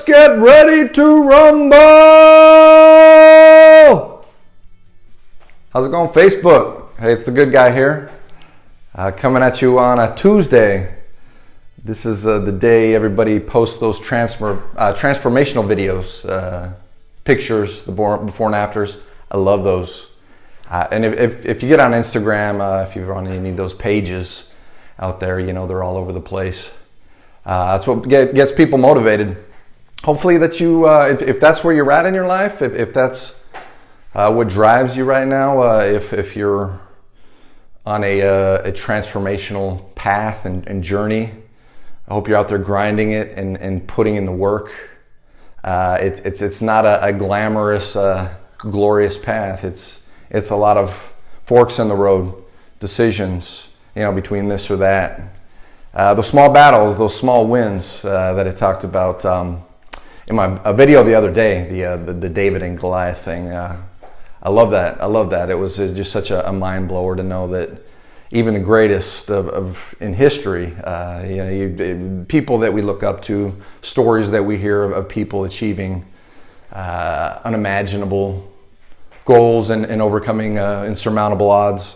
get ready to rumble! How's it going, Facebook? Hey, it's the good guy here. Coming at you on a Tuesday. This is the day everybody posts those transformational videos, pictures, the before and afters. I love those. And if you get on Instagram, if you're on any of those pages out there, you know, they're all over the place. That's what gets people motivated. Hopefully that you, if that's where you're at in your life, if that's what drives you right now, if you're on a transformational path and journey, I hope you're out there grinding it and putting in the work. It's not a glamorous, glorious path. It's a lot of forks in the road, decisions, you know, between this or that. Those small battles, those small wins that I talked about in my video the other day, the David and Goliath thing. I love that. I love that. It was just such a mind blower to know that even the greatest in history, people that we look up to, stories that we hear of people achieving unimaginable goals and overcoming insurmountable odds.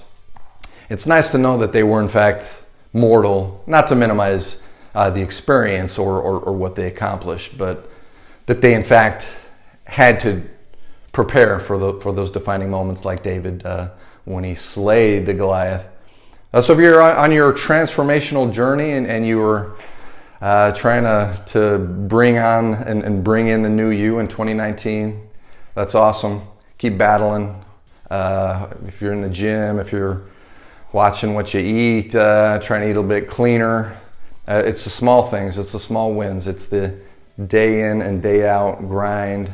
It's nice to know that they were in fact mortal, not to minimize the experience or what they accomplished, but that they in fact had to prepare for those defining moments like David when he slayed the Goliath. So if you're on your transformational journey and you were trying to bring on and bring in the new you in 2019, that's awesome. Keep battling. If you're in the gym, if you're watching what you eat, trying to eat a little bit cleaner, it's the small things, it's the small wins, it's the day in and day out grind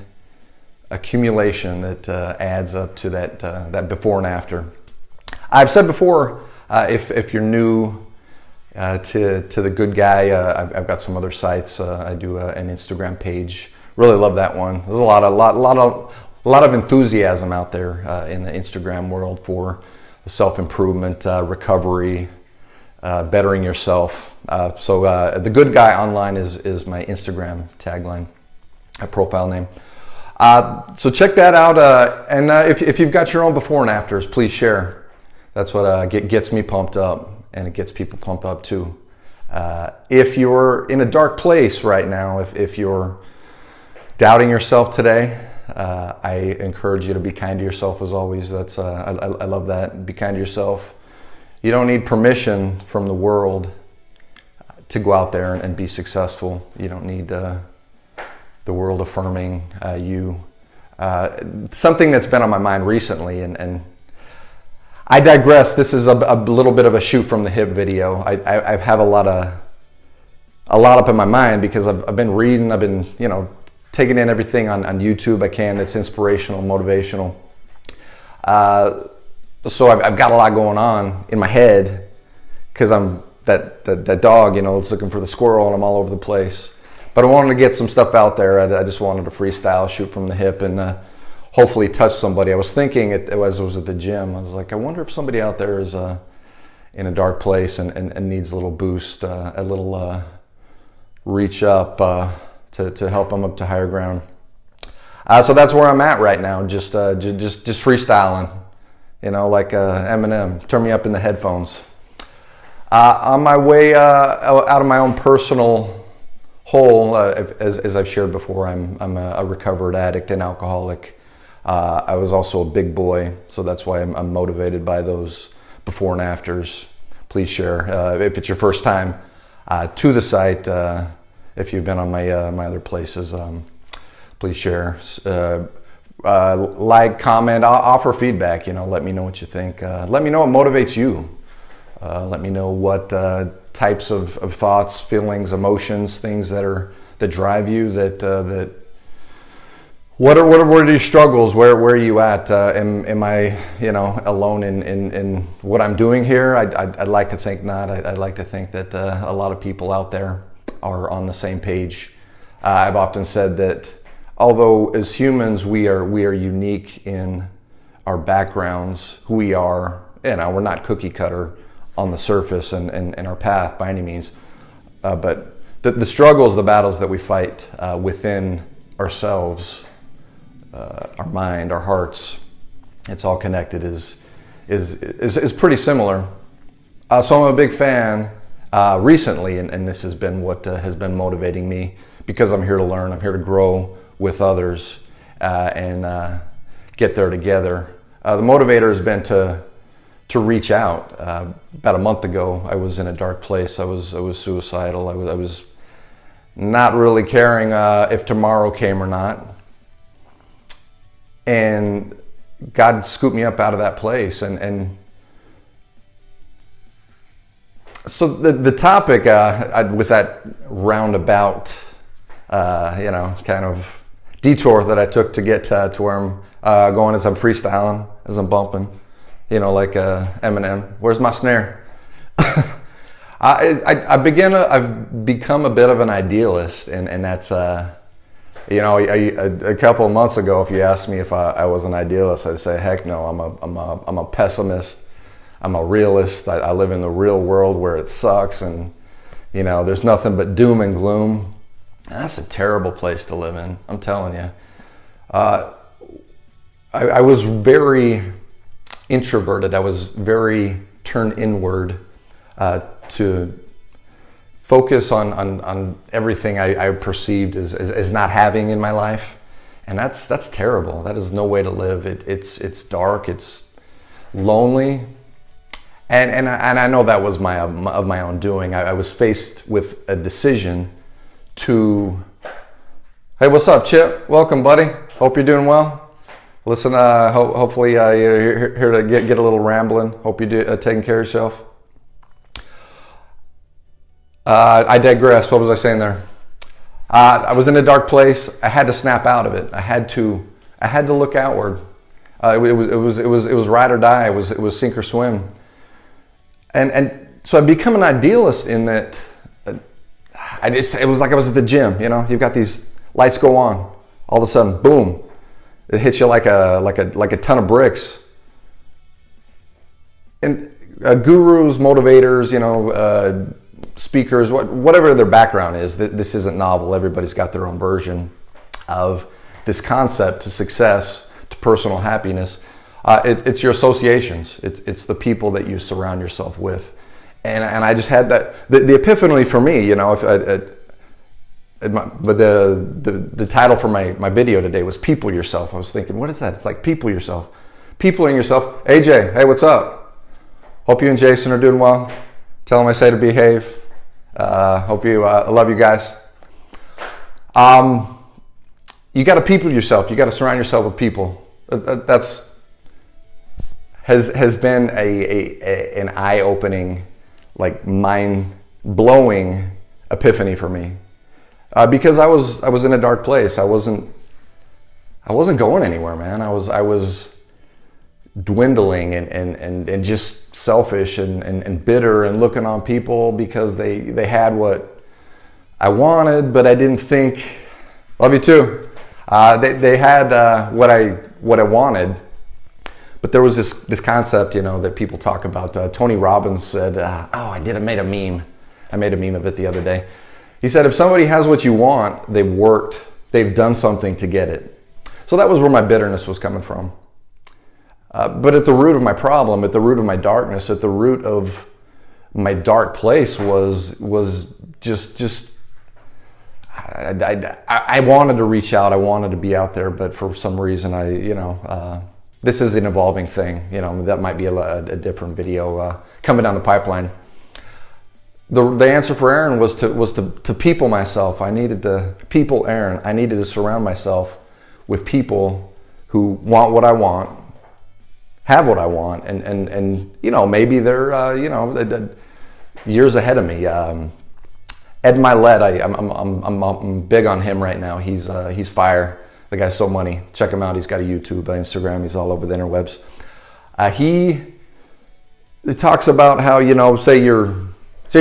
accumulation that adds up to that before and after. I've said before, if you're new to the good guy, I've got some other sites. I do an Instagram page. Really love that one. There's a lot of enthusiasm out there in the Instagram world for self-improvement, recovery, bettering yourself. So the good guy online is my Instagram tagline, a profile name. So check that out. And if you've got your own before and afters, please share. That's what gets me pumped up, and it gets people pumped up too. If you're in a dark place right now, if you're doubting yourself today, I encourage you to be kind to yourself as always. That's I love that. Be kind to yourself. You don't need permission from the world to go out there and be successful. You don't need the world affirming you. Something that's been on my mind recently, and I digress. This is a little bit of a shoot from the hip video. I have a lot up in my mind because I've been reading. I've been taking in everything on YouTube I can that's inspirational, motivational. So I've got a lot going on in my head because I'm that dog, it's looking for the squirrel, and I'm all over the place. But I wanted to get some stuff out there. I just wanted to freestyle, shoot from the hip, and hopefully touch somebody. I was thinking as I was at the gym, I was like, I wonder if somebody out there is in a dark place and needs a little boost, a little reach up to help them up to higher ground. So that's where I'm at right now, just freestyling, like Eminem. Turn me up in the headphones. On my way out of my own personal hole, as I've shared before, I'm a recovered addict and alcoholic. I was also a big boy, so that's why I'm motivated by those before and afters. Please share. If it's your first time to the site, if you've been on my other places, please share. Like, comment, offer feedback. Let me know what you think. Let me know what motivates you. Let me know what types of thoughts, feelings, emotions, things that drive you. What are your struggles? Where are you at? Am I alone in what I'm doing here? I'd like to think not. I'd like to think that a lot of people out there are on the same page. I've often said that although as humans we are unique in our backgrounds, who we are, we're not cookie cutter on the surface and our path by any means, but the struggles, the battles that we fight within ourselves, our mind, our hearts, it's all connected, is pretty similar. So I'm a big fan recently, and this has been what has been motivating me, because I'm here to learn, I'm here to grow with others and get there together. The motivator has been to reach out. About a month ago, I was in a dark place. I was suicidal. I was not really caring if tomorrow came or not. And God scooped me up out of that place. And so the topic with that roundabout, kind of detour that I took to get to where I'm going, as I'm freestyling, as I'm bumping, like Eminem. Where's my snare? I've become a bit of an idealist, and that's a couple of months ago, if you asked me if I was an idealist, I'd say heck no. I'm a pessimist. I'm a realist. I live in the real world where it sucks, and there's nothing but doom and gloom. And that's a terrible place to live in, I'm telling you. I was very introverted. I was very turned inward to focus on everything I perceived as not having in my life, and that's terrible. That is no way to live. It's dark. It's lonely, and I know that was of my own doing. I was faced with a decision to. Hey, what's up, Chip? Welcome, buddy. Hope you're doing well. Listen, hopefully you're here to get a little rambling. Hope you're taking care of yourself. I digress. What was I saying there? I was in a dark place. I had to snap out of it. I had to look outward. It was ride or die. It was sink or swim. And so I become an idealist in that. It was like I was at the gym. You've got these lights go on. All of a sudden, boom. It hits you like a ton of bricks. And gurus, motivators, speakers, whatever their background is, this isn't novel. Everybody's got their own version of this concept to success, to personal happiness. It's your associations. It's the people that you surround yourself with. And I just had that the epiphany for me. But the title for my video today was People Yourself. I was thinking, what is that? It's like people yourself. Peopling yourself. AJ, hey, what's up? Hope you and Jason are doing well. Tell them I say to behave. Hope you, I love you guys. You got to people yourself. You got to surround yourself with people. That's has been an eye-opening, like mind-blowing epiphany for me. Because I was in a dark place. I wasn't going anywhere, man. I was dwindling and just selfish and bitter and looking on people because they had what I wanted, but I didn't think. Love you too. They had what I wanted, but there was this concept, that people talk about. Tony Robbins said, I made a meme. I made a meme of it the other day. He said, if somebody has what you want, they've done something to get it. So that was where my bitterness was coming from. But at the root of my problem, at the root of my darkness, at the root of my dark place was just I wanted to reach out. I wanted to be out there, but for some reason, this is an evolving thing. That might be a different video coming down the pipeline. The answer for Aaron was to people myself. I needed to people Aaron. I needed to surround myself with people who want what I want, have what I want, and maybe they're years ahead of me. Ed Milet, I'm big on him right now. He's fire. The guy's so money. Check him out. He's got a YouTube, Instagram. He's all over the interwebs. He talks about how say you're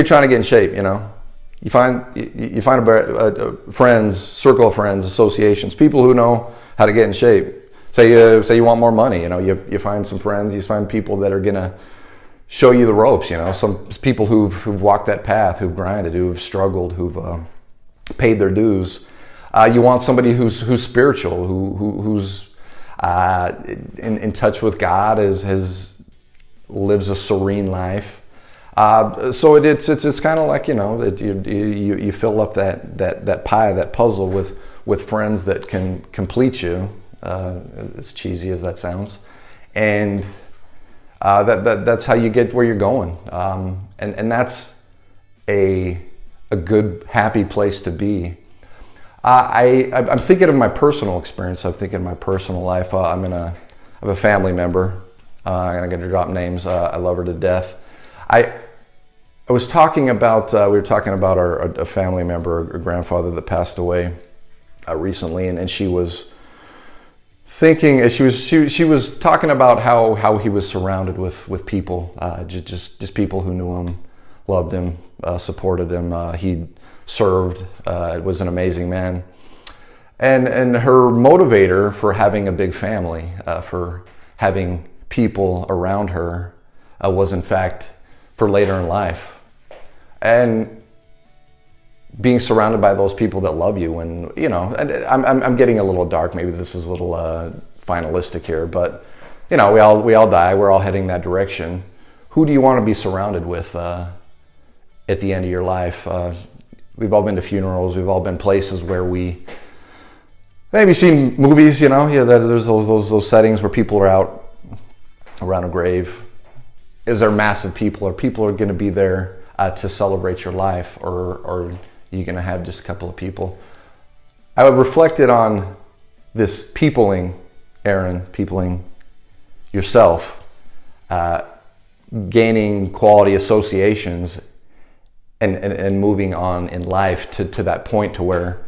trying to get in shape. You find a friends, circle of friends, associations, people who know how to get in shape. Say you want more money. You find some friends. You find people that are gonna show you the ropes. Some people who've walked that path, who've grinded, who've struggled, who've paid their dues. You want somebody who's spiritual, who's in touch with God, lives a serene life. So it's kind of like, you fill up that pie, that puzzle with friends that can complete you, as cheesy as that sounds, and that's how you get where you're going, and that's a good, happy place to be. I'm thinking of my personal experience. I'm thinking of my personal life. I have a family member. I'm going to drop names. I love her to death. I was talking about, we were talking about a family member, a grandfather that passed away recently, and she was thinking, she was talking about how he was surrounded with people, just people who knew him, loved him, supported him. He served, was an amazing man. And her motivator for having a big family, for having people around her, was in fact for later in life. And being surrounded by those people that love you, and I'm getting a little dark. Maybe this is a little finalistic here, but we all die. We're all heading that direction. Who do you want to be surrounded with at the end of your life? We've all been to funerals. We've all been places where we maybe seen movies. There's those settings where people are out around a grave. Is there massive people, or people are going to be there to celebrate your life, or are you going to have just a couple of people? I reflected on this peopling, Aaron, peopling yourself, gaining quality associations, and moving on in life to that point to where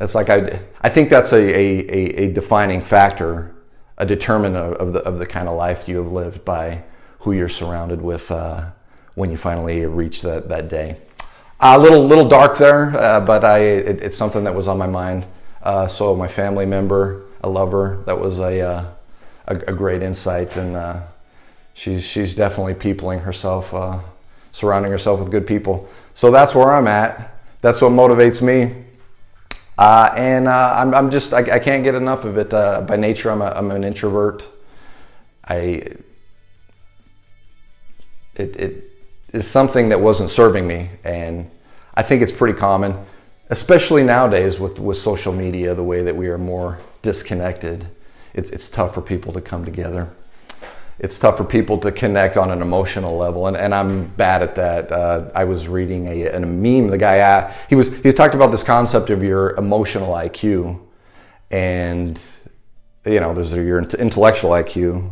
it's like I think that's a defining factor, a determinant of the kind of life you have lived, by who you're surrounded with when you finally reach that day. A little dark there, but it's something that was on my mind. So my family member, I love her. That was a great insight, and she's definitely peopling herself, surrounding herself with good people. So that's where I'm at. That's what motivates me, and I can't get enough of it. By nature, I'm an introvert. It is something that wasn't serving me, and I think it's pretty common, especially nowadays with social media, the way that we are more disconnected. It's tough for people to come together. It's tough for people to connect on an emotional level, and I'm bad at that. I was reading a meme. The guy, he talked about this concept of your emotional IQ, and there's your intellectual IQ,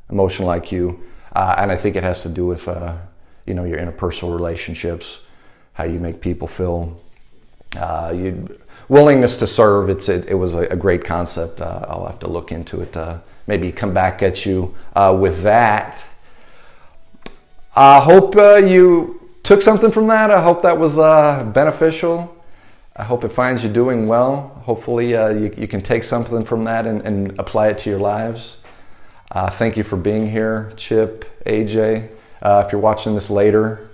emotional IQ, and I think it has to do with your interpersonal relationships, how you make people feel, willingness to serve. It was a great concept. I'll have to look into it. Maybe come back at you with that. I hope you took something from that. I hope that was beneficial. I hope it finds you doing well. Hopefully you can take something from that and apply it to your lives. Thank you for being here, Chip, AJ. If you're watching this later,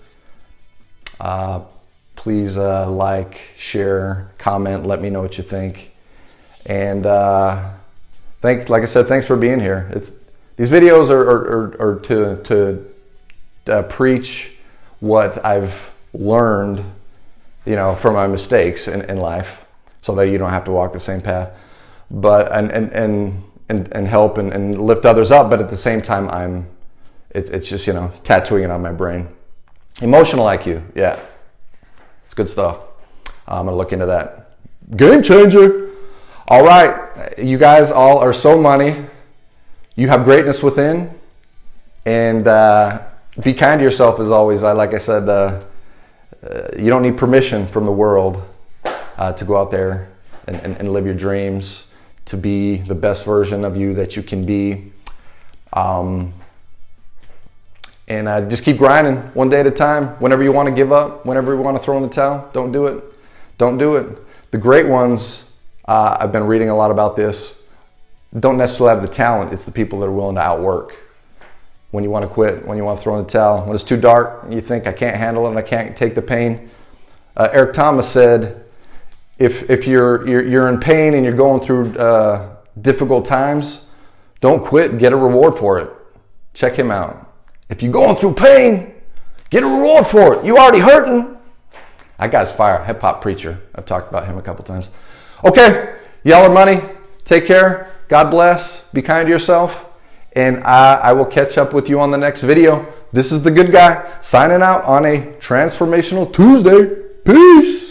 please like, share, comment, let me know what you think. And like I said, thanks for being here. These videos are to preach what I've learned, from my mistakes in life, so that you don't have to walk the same path, but and help and lift others up. But at the same time, it's just tattooing it on my brain. Emotional IQ, yeah, it's good stuff. I'm gonna look into that. Game changer. All right, you guys all are so money. You have greatness within, and be kind to yourself as always. Like I said, you don't need permission from the world to go out there and live your dreams, to be the best version of you that you can be. And just keep grinding one day at a time. Whenever you want to give up, whenever you want to throw in the towel, don't do it. Don't do it. The great ones, I've been reading a lot about this, don't necessarily have the talent. It's the people that are willing to outwork. when you want to quit, when you want to throw in the towel, when it's too dark, you think I can't handle it and I can't take the pain. Eric Thomas said, if you're in pain and you're going through difficult times, don't quit, get a reward for it. Check him out. If you're going through pain, get a reward for it. You already hurting. That guy's fire, hip hop preacher. I've talked about him a couple times. Okay, Yeller Money, take care. God bless. Be kind to yourself. And I will catch up with you on the next video. This is the good guy signing out on a Transformational Tuesday. Peace.